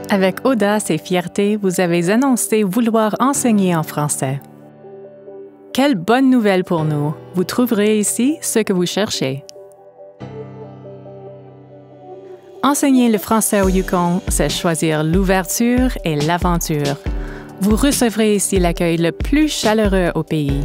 Avec audace et fierté, vous avez annoncé vouloir enseigner en français. Quelle bonne nouvelle pour nous! Vous trouverez ici ce que vous cherchez. Enseigner le français au Yukon, c'est choisir l'ouverture et l'aventure. Vous recevrez ici l'accueil le plus chaleureux au pays.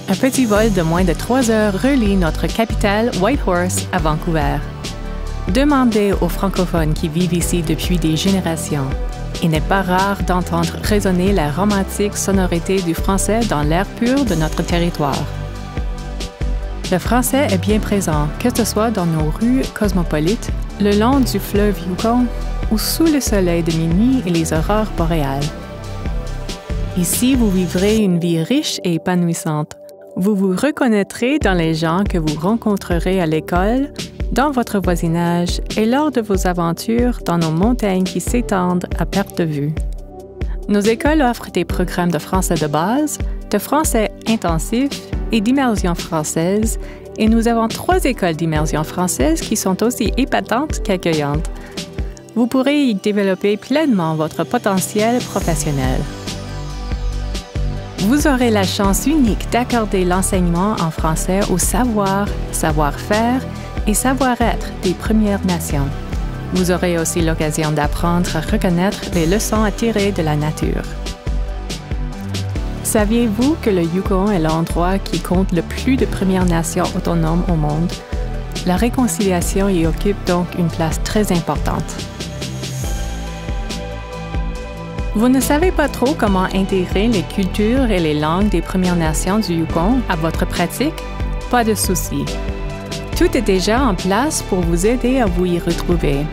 Un petit vol de moins de 3 heures relie notre capitale Whitehorse à Vancouver. Demandez aux francophones qui vivent ici depuis des générations. Il n'est pas rare d'entendre résonner la romantique sonorité du français dans l'air pur de notre territoire. Le français est bien présent, que ce soit dans nos rues cosmopolites, le long du fleuve Yukon ou sous le soleil de minuit et les aurores boréales. Ici, vous vivrez une vie riche et épanouissante. Vous vous reconnaîtrez dans les gens que vous rencontrerez à l'école, dans votre voisinage et lors de vos aventures dans nos montagnes qui s'étendent à perte de vue. Nos écoles offrent des programmes de français de base, de français intensif et d'immersion française, et nous avons 3 écoles d'immersion française qui sont aussi épatantes qu'accueillantes. Vous pourrez y développer pleinement votre potentiel professionnel. Vous aurez la chance unique d'accorder l'enseignement en français au savoir, savoir-faire et savoir-être des Premières Nations. Vous aurez aussi l'occasion d'apprendre à reconnaître les leçons à tirer de la nature. Saviez-vous que le Yukon est l'endroit qui compte le plus de Premières Nations autonomes au monde? La réconciliation y occupe donc une place très importante. Vous ne savez pas trop comment intégrer les cultures et les langues des Premières Nations du Yukon à votre pratique? Pas de souci. Tout est déjà en place pour vous aider à vous y retrouver.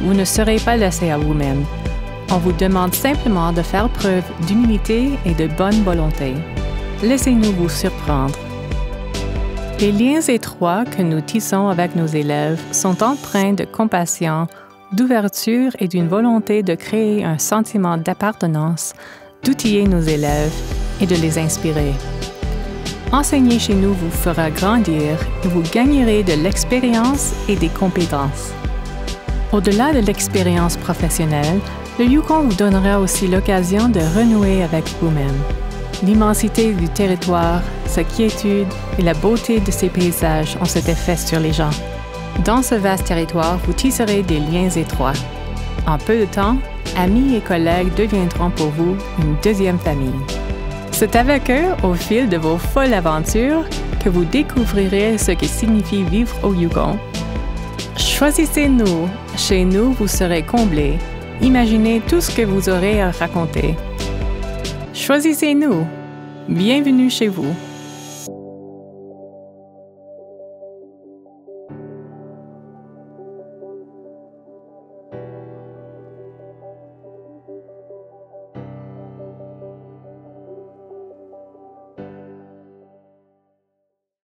Vous ne serez pas laissé à vous-même. On vous demande simplement de faire preuve d'humilité et de bonne volonté. Laissez-nous vous surprendre. Les liens étroits que nous tissons avec nos élèves sont empreints de compassion, d'ouverture et d'une volonté de créer un sentiment d'appartenance, d'outiller nos élèves et de les inspirer. Enseigner chez nous vous fera grandir et vous gagnerez de l'expérience et des compétences. Au-delà de l'expérience professionnelle, le Yukon vous donnera aussi l'occasion de renouer avec vous-même. L'immensité du territoire, sa quiétude et la beauté de ses paysages ont cet effet sur les gens. Dans ce vaste territoire, vous tisserez des liens étroits. En peu de temps, amis et collègues deviendront pour vous une deuxième famille. C'est avec eux, au fil de vos folles aventures, que vous découvrirez ce que signifie vivre au Yukon. Choisissez-nous. Chez nous, vous serez comblés. Imaginez tout ce que vous aurez à raconter. Choisissez-nous. Bienvenue chez vous.